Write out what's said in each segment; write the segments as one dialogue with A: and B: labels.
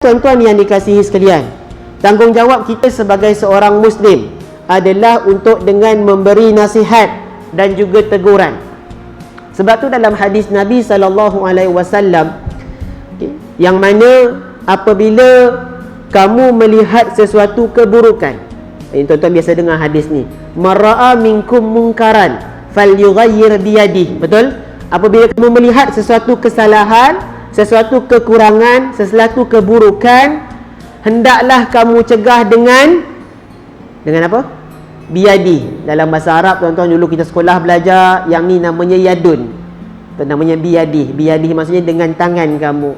A: tuan-tuan yang dikasihi sekalian, tanggungjawab kita sebagai seorang Muslim adalah untuk dengan memberi nasihat dan juga teguran. Sebab tu dalam hadis Nabi SAW, yang mana apabila kamu melihat sesuatu keburukan, ini tuan-tuan biasa dengar hadis ni, mara'a minkum munkaran falyughayyir biyadihi. Betul? Apabila kamu melihat sesuatu kesalahan, sesuatu kekurangan, sesuatu keburukan, hendaklah kamu cegah dengan apa? Biyadi. Dalam bahasa Arab, tuan-tuan, dulu kita sekolah belajar yang ni namanya yadun. Itu namanya biyadi. Biyadi maksudnya dengan tangan kamu.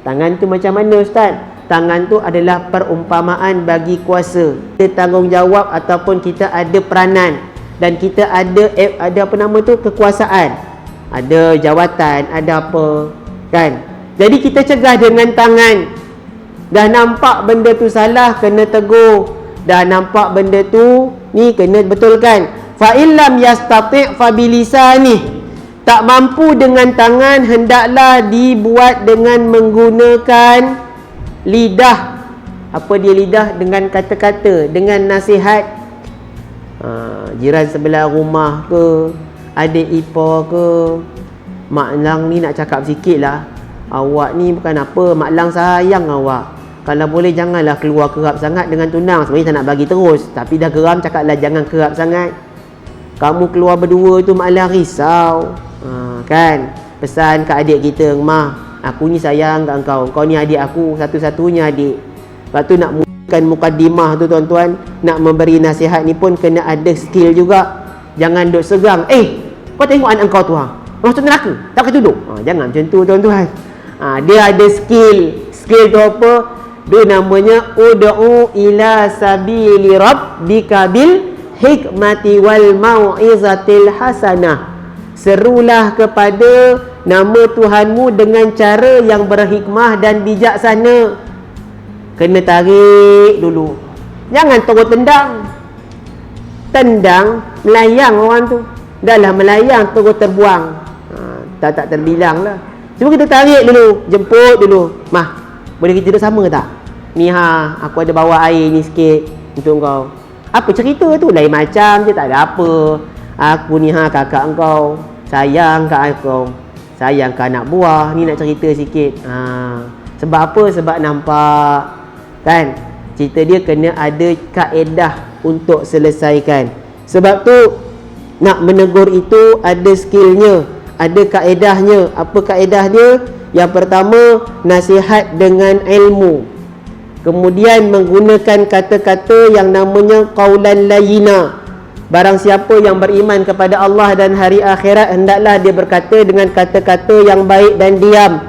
A: Tangan tu macam mana, Ustaz? Tangan tu adalah perumpamaan bagi kuasa. Kita tanggungjawab ataupun kita ada peranan dan kita ada apa nama tu, kekuasaan. Ada jawatan, ada apa, kan? Jadi kita cegah dengan tangan. Dah nampak benda tu salah, kena tegur. Dah nampak benda tu ni kena betulkan. Fa illam yastati' fa bilisani. Tak mampu dengan tangan, hendaklah dibuat dengan menggunakan lidah. Apa dia lidah? Dengan kata-kata, dengan nasihat. Jiran sebelah rumah ke, adik ipar ke, Mak Lang ni nak cakap sikit lah, awak ni bukan apa, Mak Lang sayang awak, kalau boleh janganlah keluar kerap sangat dengan tunang. Sebenarnya tak nak bagi terus, tapi dah geram, cakaplah jangan kerap sangat. Kamu keluar berdua tu Mak Lang risau. Kan, pesan kat adik kita, Mah, aku ni sayang kat kau ni adik aku, satu-satunya adik. Lepas tu nak mulakan mukadimah tu, tuan-tuan, nak memberi nasihat ni pun kena ada skill juga. Jangan duk segang, kau tengok anak kau tu, masuk neraka, tak pakai tudung. Jangan macam tu, tuan-tuan. Dia ada skill. Skill tu apa? Dia namanya ud'u ila sabili rabbika bil hikmati wal mau'izatil hasanah. Serulah kepada nama Tuhanmu dengan cara yang berhikmah dan bijaksana. Kena tarik dulu, jangan terus tendang. Tendang, melayang orang tu. Dah lah melayang, terus terbuang. Tak terbilang lah. Cuba kita tarik dulu, jemput dulu. Mah, boleh kita duduk sama ke tak? Ni aku ada bawa air ni sikit untuk kau. Apa cerita tu? Lain macam je, tak ada apa. Aku ni kakak engkau, sayang kat kau, sayang kat anak buah. Ni nak cerita sikit. Sebab apa? Sebab nampak, kan, cerita dia kena ada kaedah untuk selesaikan. Sebab tu nak menegur itu ada skillnya, ada kaedahnya. Apa kaedah dia? Yang pertama, nasihat dengan ilmu. Kemudian menggunakan kata-kata yang namanya qaulan layyina. Barang siapa yang beriman kepada Allah dan hari akhirat, hendaklah dia berkata dengan kata-kata yang baik dan diam.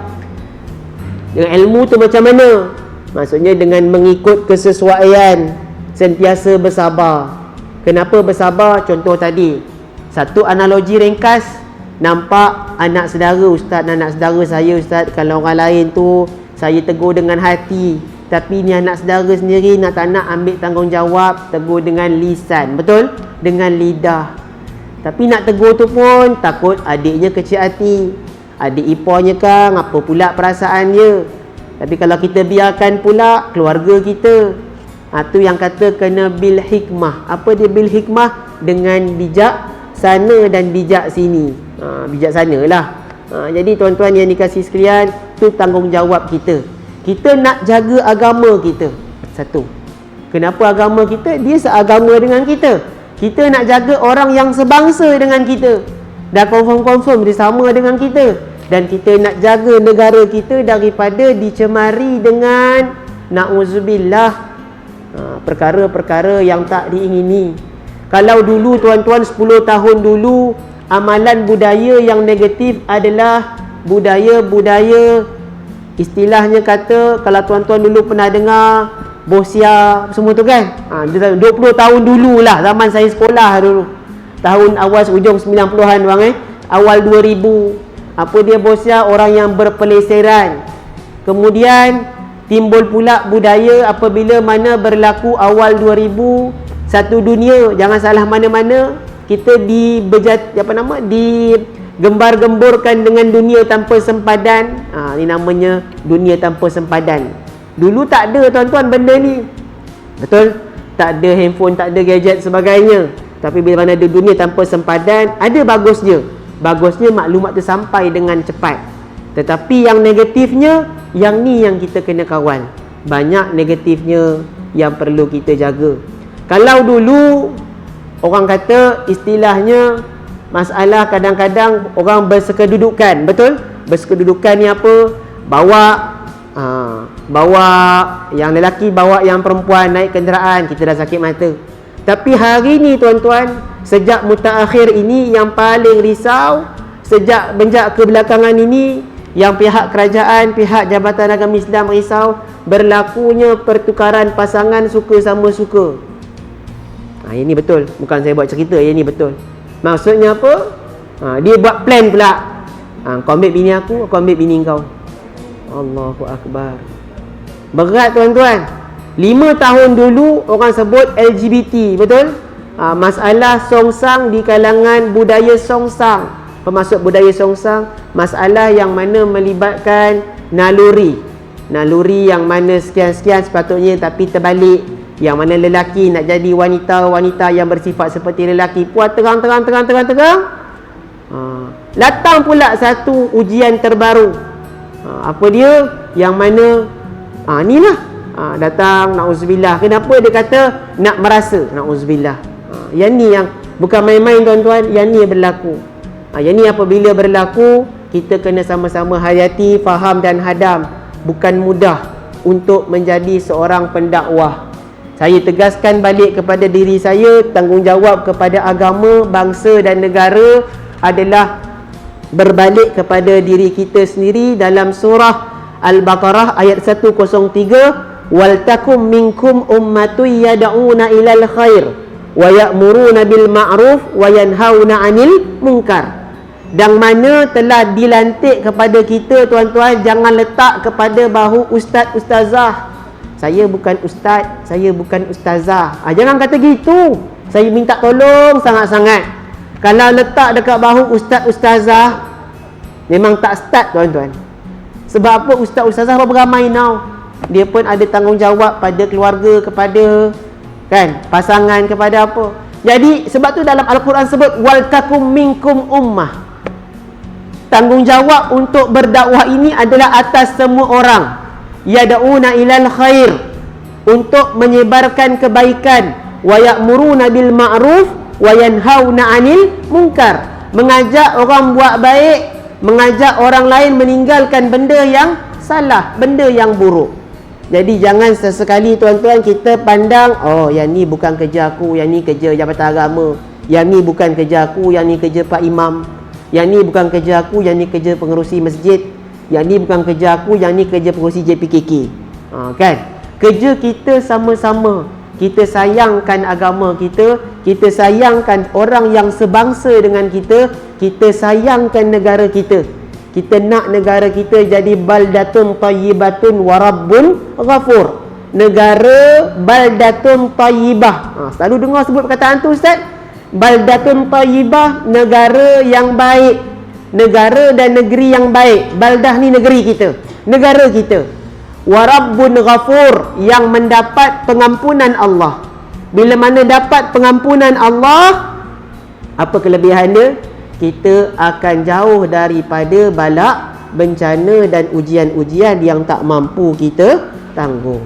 A: Dengan ilmu tu macam mana? Maksudnya dengan mengikut kesesuaian, sentiasa bersabar. Kenapa bersabar? Contoh tadi, satu analogi ringkas. Nampak anak saudara Ustaz, anak saudara saya Ustaz, kalau orang lain tu saya tegur dengan hati, tapi ni anak saudara sendiri tak nak ambil tanggungjawab, tegur dengan lisan, betul? Dengan lidah. Tapi nak tegur tu pun takut adiknya kecil hati, adik iparnya kan, apa pula perasaannya. Tapi kalau kita biarkan pula keluarga kita, tu yang kata kena bil hikmah. Apa dia bil hikmah? Dengan bijak sana dan bijak sini. Bijaksana lah. Jadi tuan-tuan yang dikasihi sekalian, tu tanggungjawab kita. Kita nak jaga agama kita. Satu, kenapa agama kita? Dia seagama dengan kita. Kita nak jaga orang yang sebangsa dengan kita. Dah confirm dia sama dengan kita. Dan kita nak jaga negara kita daripada dicemari dengan na'udzubillah perkara-perkara yang tak diingini. Kalau dulu tuan-tuan 10 tahun dulu, amalan budaya yang negatif adalah budaya-budaya, istilahnya kata, kalau tuan-tuan dulu pernah dengar Bosia semua tu kan, 20 tahun dulu lah, zaman saya sekolah dulu, tahun awal ujung 90-an bang, awal 2000. Apa dia Bosia? Orang yang berpeleseran. Kemudian timbul pula budaya apabila mana berlaku awal 2000, satu dunia, jangan salah mana-mana, kita digembar-gemburkan dengan dunia tanpa sempadan. Ini namanya dunia tanpa sempadan. Dulu tak ada tuan-tuan benda ni. Betul? Tak ada handphone, tak ada gadget sebagainya. Tapi bila mana ada dunia tanpa sempadan, ada bagusnya. Bagusnya maklumat tu sampai dengan cepat. Tetapi yang negatifnya, yang ni yang kita kena kawal. Banyak negatifnya yang perlu kita jaga. Kalau dulu orang kata istilahnya masalah kadang-kadang orang bersekedudukan, betul? Bersekedudukan ni apa? Bawa yang lelaki, bawa yang perempuan naik kenderaan, kita dah sakit mata. Tapi hari ni tuan-tuan, sejak mutaakhir ini yang paling risau, sejak kebelakangan ini, yang pihak kerajaan, pihak Jabatan Agama Islam risau berlakunya pertukaran pasangan suka sama suka. Ini betul, bukan saya buat cerita, ini betul. Maksudnya apa? Dia buat plan pula. Kau ambil bini aku ambil bini kau. Allahu Akbar. Berat tuan-tuan. 5 tahun dulu orang sebut LGBT, betul? Masalah songsang di kalangan budaya songsang. Pemasuk budaya songsang, masalah yang mana melibatkan naluri. Naluri yang mana sekian-sekian sepatutnya tapi terbalik. Yang mana lelaki nak jadi wanita yang bersifat seperti lelaki. Puan terang. Datang pula satu ujian terbaru. Apa dia? Yang mana inilah datang, na'udzubillah. Kenapa dia kata nak merasa? Na'udzubillah. Yang ni yang bukan main-main tuan-tuan. Yang ni yang berlaku. Yang ni apabila berlaku, kita kena sama-sama hayati, faham dan hadam. Bukan mudah untuk menjadi seorang pendakwah. Saya tegaskan balik kepada diri saya, tanggungjawab kepada agama, bangsa dan negara adalah berbalik kepada diri kita sendiri. Dalam surah Al-Baqarah ayat 103, wal takum minkum ummatun yad'una ilal khair wa ya'muruna bil ma'ruf wa yanhauna 'anil munkar. Dan mana telah dilantik kepada kita tuan-tuan, jangan letak kepada bahu ustaz ustazah. Saya bukan ustaz, saya bukan ustazah. Jangan kata gitu. Saya minta tolong sangat-sangat. Kalau letak dekat bahu ustaz ustazah, memang tak start tuan-tuan. Sebab apa? Ustaz ustazah berapa ramai now? Dia pun ada tanggungjawab pada keluarga, kepada pasangan, kepada apa. Jadi sebab tu dalam Al-Quran sebut wal takum minkum ummah. Tanggungjawab untuk berdakwah ini adalah atas semua orang. Yad'una ilal khair, untuk menyebarkan kebaikan, wa ya'muruna bil ma'ruf wa yanhauna 'anil munkar, mengajak orang buat baik, mengajak orang lain meninggalkan benda yang salah, benda yang buruk. Jadi jangan sesekali tuan-tuan kita pandang, yang ni bukan kerja aku, yang ni kerja Jabatan Agama, yang ni bukan kerja aku, yang ni kerja Pak Imam, yang ni bukan kerja aku, yang ni kerja pengerusi masjid, yang ni bukan kerja aku, yang ni kerja pengerusi JPKK. Kerja kita sama-sama. Kita sayangkan agama kita, kita sayangkan orang yang sebangsa dengan kita, kita sayangkan negara kita. Kita nak negara kita jadi baldatun tayyibatun wa rabbun ghafur. Negara baldatun tayyibah. Selalu dengar sebut perkataan tu ustaz. Baldatun tayyibah, negara yang baik. Negara dan negeri yang baik. Baldah ni negeri kita, negara kita. Wa rabbun ghafur, yang mendapat pengampunan Allah. Bila mana dapat pengampunan Allah, apa kelebihan dia? Kita akan jauh daripada bala, bencana dan ujian-ujian yang tak mampu kita tanggung.